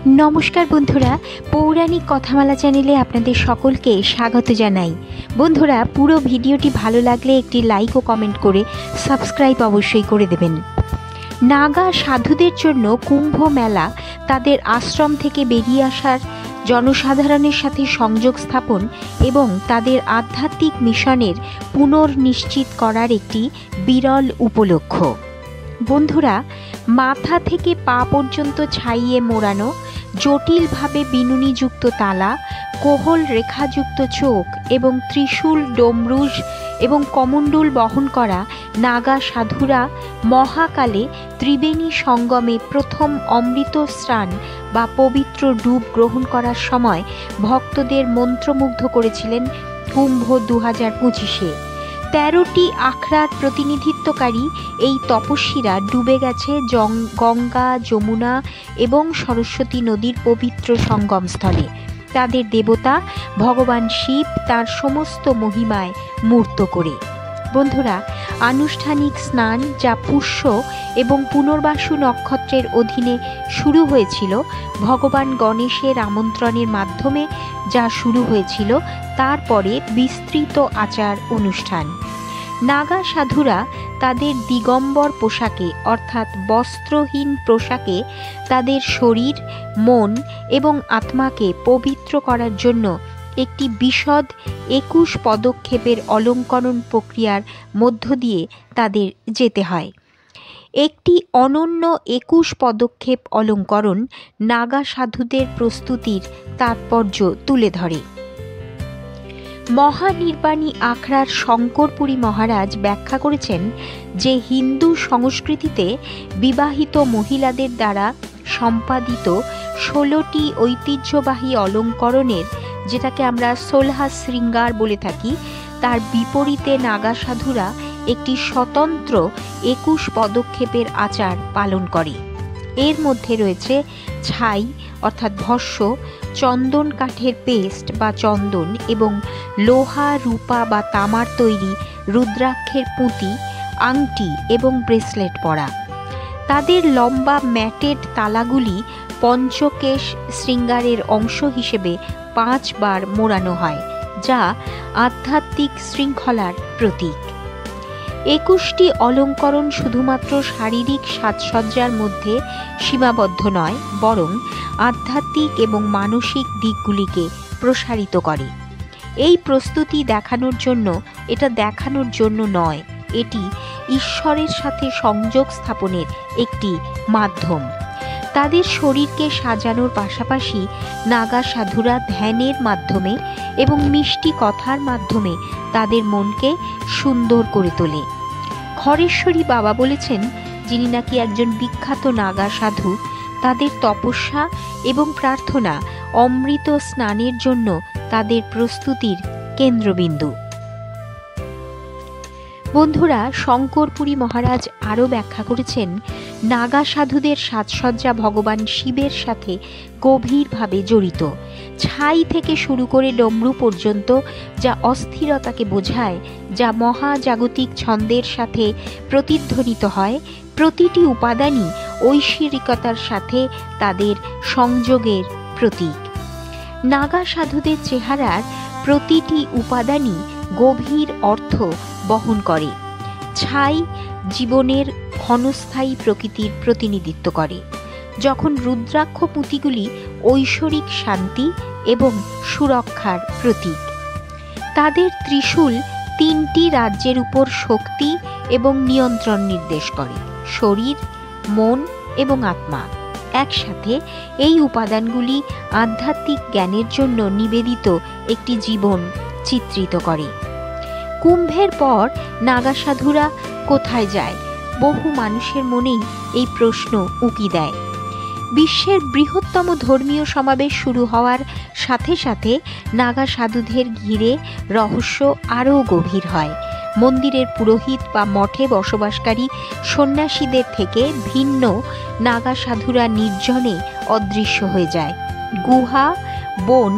নমস্কার বন্ধুরা, পৌরাণিক কথামালা চ্যানেলে আপনাদের সকলকে স্বাগত জানাই। বন্ধুরা, পুরো ভিডিওটি ভালো লাগলে একটি লাইক ও কমেন্ট করে সাবস্ক্রাইব অবশ্যই করে দেবেন। নাগা সাধুদের জন্য কুম্ভ মেলা তাদের আশ্রম থেকে বেরিয়ে আসার, জনসাধারণের সাথে সংযোগ স্থাপন এবং তাদের আধ্যাত্মিক মিশনের পুনর্নিশ্চিত করার একটি বিরল উপলক্ষ। বন্ধুরা, মাথা থেকে পা পর্যন্ত ছাইয়ে মোড়ানো, জটিলভাবে বিনুনিযুক্ত তালা, কোহল রেখাযুক্ত চোখ এবং ত্রিশূল, ডমরুজ এবং কমণ্ডল বহন করা নাগা সাধুরা মহাকালে ত্রিবেণী সঙ্গমে প্রথম অমৃত স্নান বা পবিত্র ডুব গ্রহণ করার সময় ভক্তদের মন্ত্রমুগ্ধ করেছিলেন কুম্ভ 2025-এ। 13টি আখড়ার প্রতিনিধিত্বকারী এই তপস্বীরা ডুবে গেছে গঙ্গা, যমুনা এবং সরস্বতী নদীর পবিত্র সঙ্গমস্থলে। তাদের দেবতা ভগবান শিব তার সমস্ত মহিমায় মূর্ত করে। বন্ধুরা, আনুষ্ঠানিক স্নান, যা পুষ্য এবং পুনর্বাসু নক্ষত্রের অধীনে শুরু হয়েছিল, ভগবান গণেশের আমন্ত্রণের মাধ্যমে যা শুরু হয়েছিল, তারপরে বিস্তৃত আচার অনুষ্ঠান। নাগা সাধুরা তাদের দিগম্বর পোশাকে অর্থাৎ বস্ত্রহীন পোশাকে তাদের শরীর, মন এবং আত্মাকে পবিত্র করার জন্য একটি বিশদ 21 পদক্ষেপের অলঙ্করণ প্রক্রিয়ার মধ্য দিয়ে তাদের যেতে হয়। একটি অনন্য 21 পদক্ষেপ অলঙ্করণ নাগা সাধুদের প্রস্তুতির তাৎপর্য তুলে ধরে। মহানির্বাণী আখড়ার শঙ্করপুরী মহারাজ ব্যাখ্যা করেছেন যে হিন্দু সংস্কৃতিতে বিবাহিত মহিলাদের দ্বারা সম্পাদিত 16টি ঐতিহ্যবাহী অলঙ্করণের, যেটাকে আমরা 16 শৃঙ্গার বলে থাকি, তার বিপরীতে নাগা সাধুরা একটি স্বতন্ত্র 21 পদক্ষেপের আচার পালন করে। এর মধ্যে রয়েছে ছাই অর্থাৎ ভস্য, চন্দন কাঠের পেস্ট বা চন্দন এবং লোহা, রূপা বা তামার তৈরি রুদ্রাক্ষের পুঁতি, আংটি এবং ব্রেসলেট পরা। তাদের লম্বা ম্যাটেড তালাগুলি পঞ্চকেশ শৃঙ্গারের অংশ হিসেবে 5 বার মোড়ানো হয়, যা আধ্যাত্মিক শৃঙ্খলার প্রতীক। 21টি অলঙ্করণ শুধুমাত্র শারীরিক সাজসজ্জার মধ্যে সীমাবদ্ধ নয়, বরং আধ্যাত্মিক এবং মানসিক দিকগুলিকে প্রসারিত করে। এই প্রস্তুতি এটা দেখানোর জন্য নয়, এটি ঈশ্বরের সাথে সংযোগ স্থাপনের একটি মাধ্যম। তাদের শরীরকে সাজানোর পাশাপাশি নাগা সাধুরা ধ্যানের মাধ্যমে এবং মিষ্টি কথার মাধ্যমে তাদের মনকে সুন্দর করে তোলে। খড়েশ্বরী বাবা বলেছেন, যিনি নাকি একজন বিখ্যাত নাগা সাধু, তাদের তপস্যা এবং প্রার্থনা অমৃত স্নানের জন্য তাদের প্রস্তুতির কেন্দ্রবিন্দু। বন্ধুরা, শঙ্করপুরী মহারাজ আরও ব্যাখ্যা করেছেন, নাগা সাধুদের সাজসজ্জা ভগবান শিবের সাথে গভীরভাবে জড়িত। ছাই থেকে শুরু করে ডমরু পর্যন্ত, যা অস্থিরতাকে বোঝায়, যা মহাজাগতিক ছন্দের সাথে প্রতিধ্বনিত হয়, প্রতিটি উপাদানই ঐশ্বরিকতার সাথে তাদের সংযোগের প্রতীক। নাগা সাধুদের চেহারার প্রতিটি উপাদানই গভীর অর্থ বহন করে। ছাই জীবনের ক্ষণস্থায়ী প্রকৃতির প্রতিনিধিত্ব করে, যখন রুদ্রাক্ষ পুঁতিগুলি ঐশ্বরিক শান্তি এবং সুরক্ষার প্রতীক। তাদের ত্রিশূল 3টি রাজ্যের উপর শক্তি এবং নিয়ন্ত্রণ নির্দেশ করে। শরীর, মন এবং আত্মা একসাথে এই উপাদানগুলি আধ্যাত্মিক জ্ঞানের জন্য নিবেদিত একটি জীবন চিত্রিত করে। কুম্ভের পর নাগা সাধুরা কোথায় যায়? বহু মানুষের মনেই এই প্রশ্ন উকি দেয়। বিশ্বের বৃহত্তম ধর্মীয় সমাবেশ শুরু হওয়ার সাথে সাথে নাগা সাধুদের ঘিরে রহস্য আরও গভীর হয়। মন্দিরের পুরোহিত বা মঠে বসবাসকারী সন্ন্যাসীদের থেকে ভিন্ন নাগা সাধুরা নির্জনে অদৃশ্য হয়ে যায়। গুহা, বন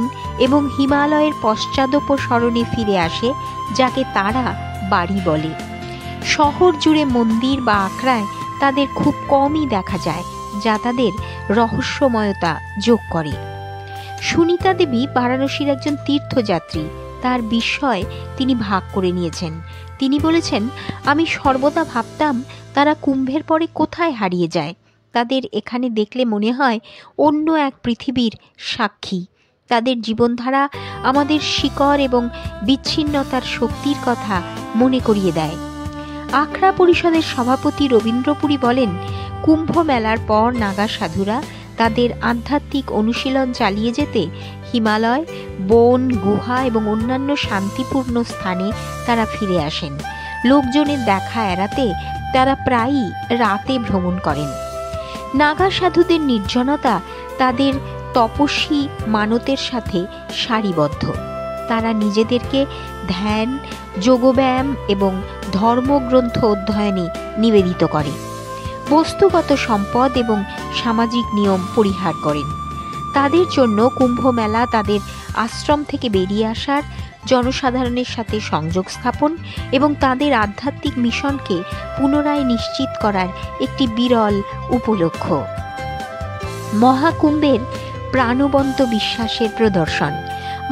এবং হিমালয়ের পশ্চাদপসরণে ফিরে আসে, যাকে তারা বাড়ি বলে। শহর জুড়ে মন্দির বা আখড়ায় তাদের খুব কমই দেখা যায়। যা তাদের রহস্যময়তা যোগ করে। সুনিতা দেবী বারাণসীর একজন তীর্থযাত্রী। তার বিস্ময় তিনি ভাগ করে নিয়েছেন। তিনি বলেছেন, আমি সর্বদা ভাবতাম তারা কুম্ভের পরে কোথায় হারিয়ে যায়। তাদের এখানে দেখলে মনে হয় অন্য এক পৃথিবীর সাক্ষী। তাদের জীবনধারা আমাদের শিকড় এবং বিচ্ছিন্নতার শক্তির কথা মনে করিয়ে দেয়। আখড়া পরিষদের সভাপতি রবীন্দ্রপুরী বলেন, কুম্ভ মেলার পর নাগা সাধুরা তাদের আধ্যাত্মিক অনুশীলন চালিয়ে যেতে হিমালয়, বন, গুহা এবং অন্যান্য শান্তিপূর্ণ স্থানে তারা ফিরে আসেন। লোকজনের দেখা এড়াতে তারা প্রায়ই রাতে ভ্রমণ করেন। নাগা সাধুদের নির্জনতা তাদের তপস্বী মানতের সাথে সারিবদ্ধ। তারা নিজেদেরকে ধ্যান, যোগব্যায়াম এবং ধর্মগ্রন্থ অধ্যয়নে নিবেদিত করে। বস্তুগত সম্পদ এবং সামাজিক নিয়ম পরিহার করেন। তাদের জন্য কুম্ভ মেলা তাদের আশ্রম থেকে বেরিয়ে আসার, জনসাধারণের সাথে সংযোগ স্থাপন এবং তাদের আধ্যাত্মিক মিশনকে পুনরায় নিশ্চিত করার একটি বিরল উপলক্ষ। মহাকুম্ভের প্রাণবন্ত বিশ্বাসের প্রদর্শন।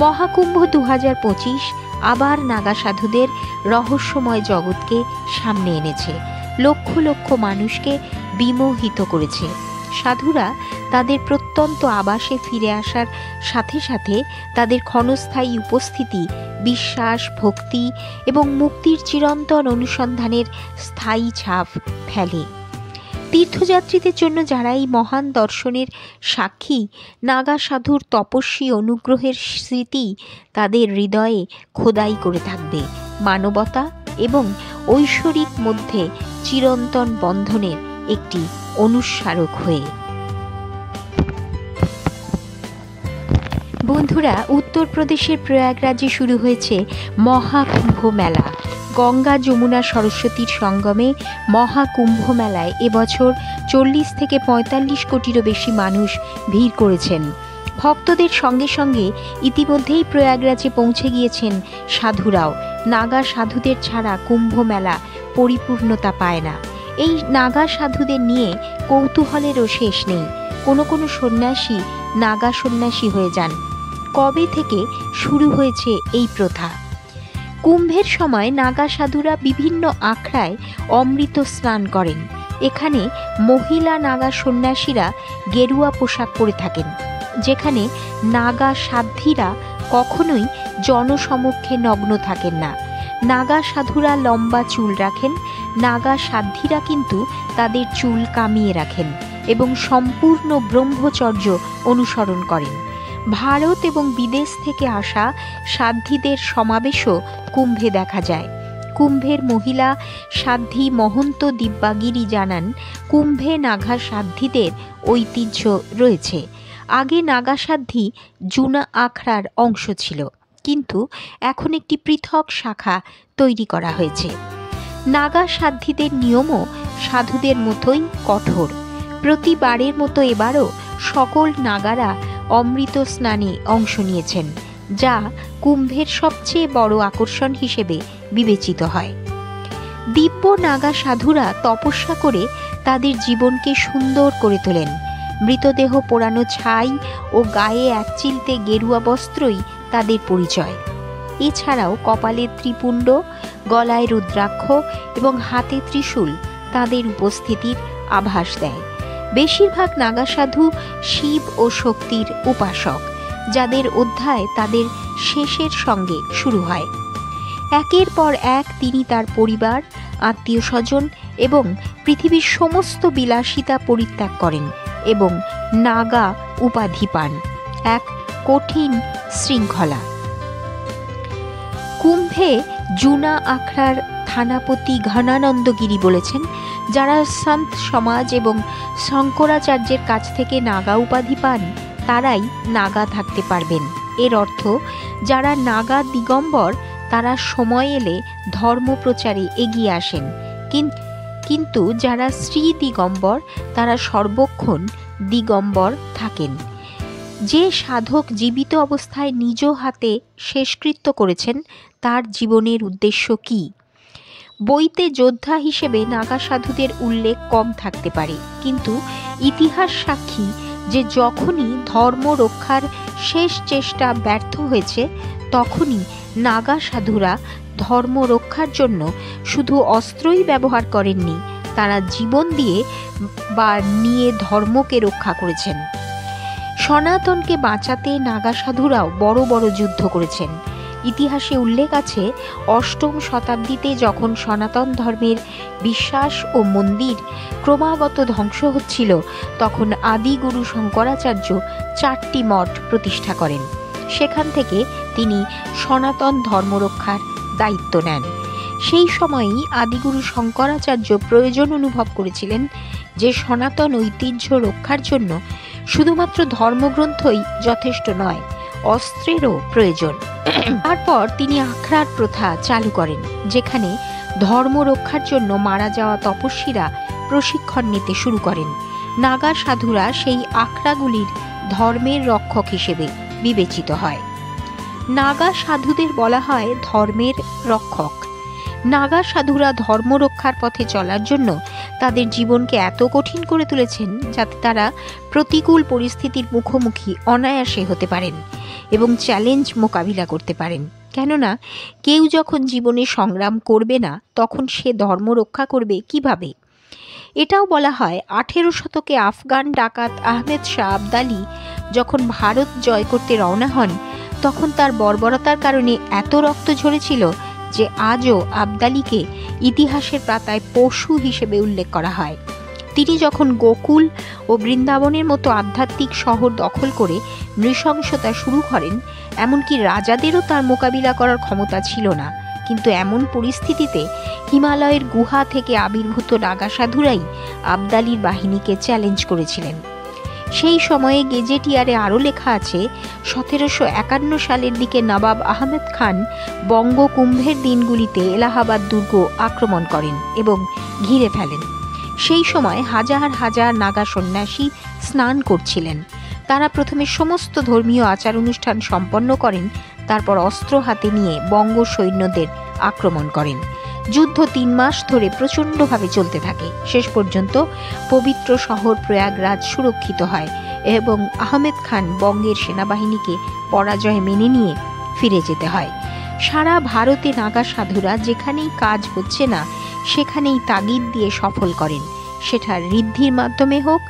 মহাকুম্ভ 2025 আবার নাগা সাধুদের রহস্যময় জগৎকে সামনে এনেছে, লক্ষ লক্ষ মানুষকে বিমোহিত করেছে। সাধুরা তাদের প্রত্যন্ত আবাসে ফিরে আসার সাথে সাথে তাদের ক্ষণস্থায়ী উপস্থিতি বিশ্বাস, ভক্তি এবং মুক্তির চিরন্তন অনুসন্ধানের স্থায়ী ছাপ ফেলে। তীর্থযাত্রীদের জন্য যারা এই মহান দর্শনের সাক্ষী, নাগা সাধুর তপস্বী অনুগ্রহের স্মৃতি তাদের হৃদয়ে খোদাই করে থাকবে, মানবতা এবং ঐশ্বরিক মধ্যে চিরন্তন বন্ধনের একটি অনুস্মারক হয়ে। বন্ধুরা, উত্তরপ্রদেশের প্রয়াগরাজে শুরু হয়েছে মহাকুম্ভ মেলা। গঙ্গা, যমুনা, সরস্বতীর সঙ্গমে মহাকুম্ভ মেলায় এবছর 40 থেকে 45 কোটিরও বেশি মানুষ ভিড় করেছেন। ভক্তদের সঙ্গে সঙ্গে ইতিমধ্যেই প্রয়াগরাজে পৌঁছে গিয়েছেন সাধুরাও। নাগা সাধুদের ছাড়া কুম্ভ মেলা পরিপূর্ণতা পায় না। এই নাগা সাধুদের নিয়ে কৌতূহলেরও শেষ নেই। কোনো কোনো সন্ন্যাসী নাগা সন্ন্যাসী হয়ে যান। কবে থেকে শুরু হয়েছে এই প্রথা? কুম্ভের সময় নাগা সাধুরা বিভিন্ন আখড়ায় অমৃত স্নান করেন। এখানে মহিলা নাগা সন্ন্যাসীরা গেরুয়া পোশাক পরে থাকেন, যেখানে নাগা সাধ্বীরা কখনোই জনসমক্ষে নগ্ন থাকেন না। নাগা সাধুরা লম্বা চুল রাখেন, নাগা সাধ্বীরা কিন্তু তাদের চুল কামিয়ে রাখেন এবং সম্পূর্ণ ব্রহ্মচর্য অনুসরণ করেন। ভারত এবং বিদেশ থেকে আসা সাধ্বীদের সমাবেশও কুম্ভে দেখা যায়। কুম্ভের মহিলা সাধ্বী মহন্ত দিব্যাগিরি জানান, কুম্ভে নাগা সাধ্বীদের ঐতিহ্য রয়েছে। আগে নাগা সাধ্বী জুনা আখড়ার অংশ ছিল, কিন্তু এখন একটি পৃথক শাখা তৈরি করা হয়েছে। নাগা সাধ্বীদের নিয়মও সাধুদের মতোই কঠোর। প্রতিবারের মতো এবারও সকল নাগারা অমৃত স্নানে অংশ নিয়েছেন, যা কুম্ভের সবচেয়ে বড় আকর্ষণ হিসেবে বিবেচিত হয়। দিব্য নাগা সাধুরা তপস্যা করে তাদের জীবনকে সুন্দর করে তোলেন। মৃতদেহ পোড়ানো ছাই ও গায়ে একচিলতে গেরুয়া বস্ত্রই তাদের পরিচয়। এছাড়াও কপালে ত্রিপুণ্ড, গলায় রুদ্রাক্ষ এবং হাতে ত্রিশূল তাদের উপস্থিতির আভাস দেয়। বেশিরভাগ নাগা সাধু শিব ও শক্তির উপাসক, যাদের অধ্যায় তাদের শেষের সঙ্গে শুরু হয়। একের পর এক তিনি তার পরিবার, আত্মীয় স্বজন এবং পৃথিবীর সমস্ত বিলাসিতা পরিত্যাগ করেন এবং নাগা উপাধি পান। এক কঠিন শৃঙ্খলা। কুম্ভে জুনা আখড়ার থানাপতি ঘনানন্দ গিরি বলেছেন, যারা সন্ত সমাজ এবং শঙ্করাচার্যের কাছ থেকে নাগা উপাধি পান তারাই নাগা থাকতে পারবেন। এর অর্থ, যারা নাগা দিগম্বর তারা সময় এলে ধর্ম প্রচারে এগিয়ে আসেন, কিন্তু যারা শ্রী দিগম্বর তারা সর্বক্ষণ দিগম্বর থাকেন। যে সাধক জীবিত অবস্থায় নিজ হাতে শেষকৃত্য করেছেন তার জীবনের উদ্দেশ্য কী? বইতে যোদ্ধা হিসেবে নাগা সাধুদের উল্লেখ কম থাকতে পারে, কিন্তু ইতিহাস সাক্ষী যে যখনই ধর্ম রক্ষার শেষ চেষ্টা ব্যর্থ হয়েছে, তখনই নাগা সাধুরা ধর্ম রক্ষার জন্য শুধু অস্ত্রই ব্যবহার করেননি, তারা জীবন দিয়ে বা নিয়ে ধর্মকে রক্ষা করেছেন। সনাতনকে বাঁচাতে নাগা সাধুরাও বড় বড় যুদ্ধ করেছেন। ইতিহাসে উল্লেখ আছে, অষ্টম শতাব্দীতে যখন সনাতন ধর্মের বিশ্বাস ও মন্দির ক্রমাগত ধ্বংস হচ্ছিল, তখন আদিগুরু শঙ্করাচার্য 4টি মঠ প্রতিষ্ঠা করেন। সেখান থেকে তিনি সনাতন ধর্ম রক্ষার দায়িত্ব নেন। সেই সময়ই আদিগুরু শঙ্করাচার্য প্রয়োজন অনুভব করেছিলেন যে সনাতন ঐতিহ্য রক্ষার জন্য শুধুমাত্র ধর্মগ্রন্থই যথেষ্ট নয়, অস্ত্রেরও প্রয়োজন। তারপর তিনি আখড়ার প্রথা চালু করেন, যেখানে ধর্ম রক্ষার জন্য মারা যাওয়া তপস্বীরা প্রশিক্ষণ নিতে শুরু করেন। নাগা সাধুরা সেই আখড়াগুলির ধর্মের রক্ষক হিসেবে বিবেচিত হয়। নাগা সাধুদের বলা হয় ধর্মের রক্ষক। নাগা সাধুরা ধর্ম রক্ষার পথে চলার জন্য তাদের জীবনকে এত কঠিন করে তুলেছেন যাতে তারা প্রতিকূল পরিস্থিতির মুখোমুখি অনায়াসে হতে পারেন এবং চ্যালেঞ্জ মোকাবিলা করতে পারেন। কেননা কেউ যখন জীবনে সংগ্রাম করবে না, তখন সে ধর্ম রক্ষা করবে কিভাবে? এটাও বলা হয় 18 শতকে আফগান ডাকাত আহমেদ শাহ আবদালি যখন ভারত জয় করতে রওনা হন, তখন তার বর্বরতার কারণে এত রক্ত ঝরেছিল যে আজও আবদালিকে ইতিহাসের পাতায় পশু হিসেবে উল্লেখ করা হয়। তিনি যখন গোকুল ও বৃন্দাবনের মতো আধ্যাত্মিক শহর দখল করে নৃশংসতা শুরু করেন, এমনকি রাজাদেরও তার মোকাবিলা করার ক্ষমতা ছিল না। কিন্তু এমন পরিস্থিতিতে হিমালয়ের গুহা থেকে আবির্ভূত নাগা সাধুরাই আবদালির বাহিনীকে চ্যালেঞ্জ করেছিলেন। সেই সময়ে গেজেটিয়ারে আরও লেখা আছে, 1751 সালের দিকে নবাব আহমেদ খান বঙ্গ কুম্ভের দিনগুলিতে এলাহাবাদ দুর্গ আক্রমণ করেন এবং ঘিরে ফেলেন। সেই সময় হাজার হাজার নাগা সন্ন্যাসী স্নান করছিলেন। তারা প্রথমে সমস্ত ধর্মীয় আচার অনুষ্ঠান সম্পন্ন করেন, তারপর অস্ত্র হাতে নিয়ে বঙ্গ সৈন্যদের আক্রমণ করেন। যুদ্ধ 3 মাস ধরে প্রচণ্ডভাবে চলতে থাকে। শেষ পর্যন্ত পবিত্র শহর প্রয়াগরাজ সুরক্ষিত হয় এবং আহমেদ খান বঙ্গের সেনাবাহিনীকে পরাজয় মেনে নিয়ে ফিরে যেতে হয়। সারা ভারতে নাগা সাধুরা যেখানেই কাজ হচ্ছে না, সেখানেই তাগিদ দিয়ে সফল করেন, সেটা ঋদ্ধির মাধ্যমে হোক,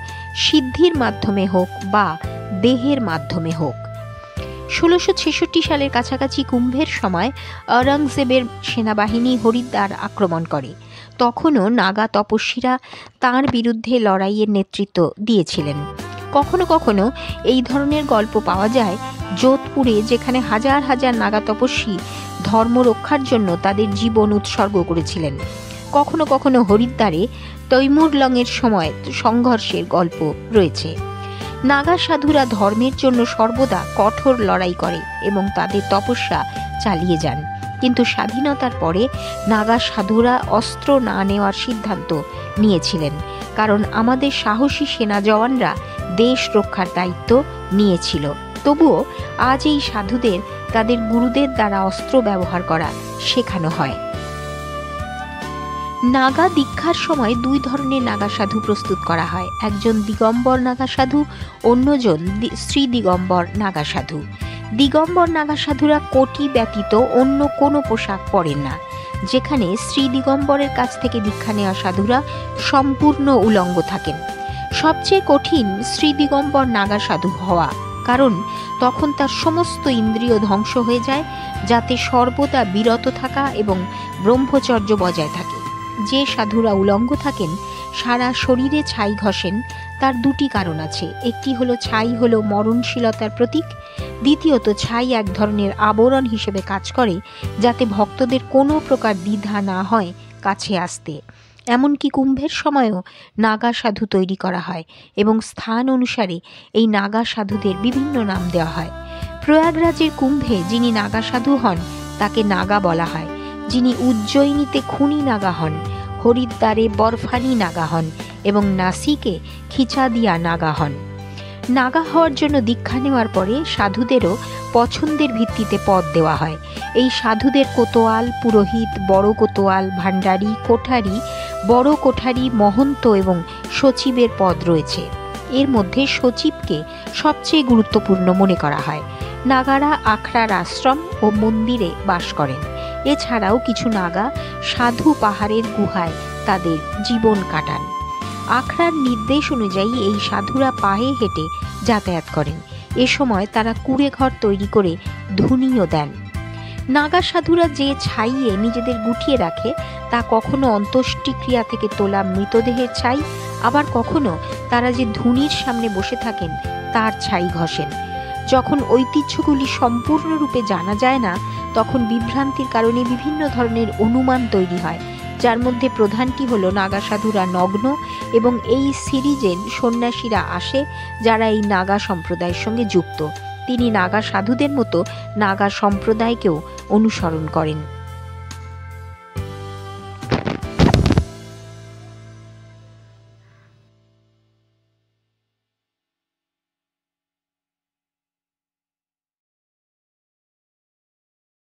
সিদ্ধির মাধ্যমে হোক বা দেহের মাধ্যমে হোক। 1666 সালের কাছাকাছি কুম্ভের সময় আওরঙ্গজেবের সেনাবাহিনী হরিদ্বার আক্রমণ করে। তখনও নাগা তপস্বীরা তাঁর বিরুদ্ধে লড়াইয়ের নেতৃত্ব দিয়েছিলেন। কখনো কখনো এই ধরনের গল্প পাওয়া যায় যোধপুরে, যেখানে হাজার হাজার নাগা তপস্বী ধর্ম রক্ষার জন্য তাদের জীবন উৎসর্গ করেছিলেন। কখনো কখনো হরিদ্বারে তৈমুরলংয়ের সময় সংঘর্ষের গল্প রয়েছে। নাগা সাধুরা ধর্মের জন্য সর্বদা কঠোর লড়াই করে এবং তাদের তপস্যা চালিয়ে যান। কিন্তু স্বাধীনতার পরে নাগা সাধুরা অস্ত্র না নেওয়ার সিদ্ধান্ত নিয়েছিলেন, কারণ আমাদের সাহসী সেনা জওয়ানরা দেশ রক্ষার দায়িত্ব নিয়েছিল। তবুও আজ এই সাধুদের তাদের গুরুদের দ্বারা অস্ত্র ব্যবহার করা শেখানো হয়। নাগা দীক্ষার সময় 2 ধরনের নাগা সাধু প্রস্তুত করা হয়। একজন দিগম্বর নাগা সাধু, অন্যজন শ্রী দিগম্বর নাগা সাধু। দিগম্বর নাগা সাধুরা কোটি ব্যতীত অন্য কোনো পোশাক পরেন না, যেখানে শ্রী দিগম্বরের কাছ থেকে দীক্ষা নেওয়া সাধুরা সম্পূর্ণ উলঙ্গ থাকেন। সবচেয়ে কঠিন শ্রী দিগম্বর নাগা সাধু হওয়া, কারণ তখন তার সমস্ত ইন্দ্রিয় ধ্বংস হয়ে যায়, যাতে সর্বদা বিরত থাকা এবং ব্রহ্মচর্য বজায় থাকে। যে সাধুরা উলঙ্গ থাকেন, সারা শরীরে ছাই ঘষেন, তার 2টি কারণ আছে। একটি হলো ছাই হলো মরণশীলতার প্রতীক, দ্বিতীয়ত ছাই এক ধরনের আবরণ হিসেবে কাজ করে, যাতে ভক্তদের কোনো প্রকার দ্বিধা না হয় কাছে আসতে। এমনকি কুম্ভের সময়ও নাগা সাধু তৈরি করা হয় এবং স্থান অনুসারে এই নাগা সাধুদের বিভিন্ন নাম দেওয়া হয়। প্রয়াগরাজের কুম্ভে যিনি নাগা সাধু হন তাকে নাগা বলা হয়, যিনি উজ্জয়িনীতে খুনি নাগা হন, হরিদ্বারে বরফানি নাগা হন এবং নাসিকে খিচাদিয়া নাগা হন। নাগা হওয়ার জন্য দীক্ষা নেওয়ার পরে সাধুদেরও পছন্দের ভিত্তিতে পদ দেওয়া হয়। এই সাধুদের কোতোয়াল, পুরোহিত, বড় কোতোয়াল, ভাণ্ডারী, কোঠারি, বড় কোঠারি, মহন্ত এবং সচিবের পদ রয়েছে। এর মধ্যে সচিবকে সবচেয়ে গুরুত্বপূর্ণ মনে করা হয়। নাগারা আখড়ার আশ্রম ও মন্দিরে বাস করেন। এছাড়াও কিছু নাগা সাধু পাহাড়ের গুহায় তাদের জীবন কাটান। আখড়ার নির্দেশ অনুযায়ী এই সাধুরা পায়ে হেঁটে যাতায়াত করেন। এ সময় তারা কুঁড়ে ঘর তৈরি করে ধুনিও দেন। নাগা সাধুরা যে ছাইয়ে নিজেদের গুটিয়ে রাখে তা কখনো অন্ত্যেষ্টিক্রিয়া থেকে তোলা মৃতদেহের ছাই, আবার কখনো তারা যে ধুনির সামনে বসে থাকেন তার ছাই ঘষেন। যখন ঐতিহ্যগুলি সম্পূর্ণরূপে জানা যায় না, তখন বিভ্রান্তির কারণে বিভিন্ন ধরনের অনুমান তৈরি হয়, যার মধ্যে প্রধানটি হলো নাগা সাধুরা নগ্ন এবং এই সিরিজের সন্ন্যাসীরা আসে যারা এই নাগা সম্প্রদায়ের সঙ্গে যুক্ত। তিনি নাগা সাধুদের মতো নাগা সম্প্রদায়কেও অনুসরণ করেন।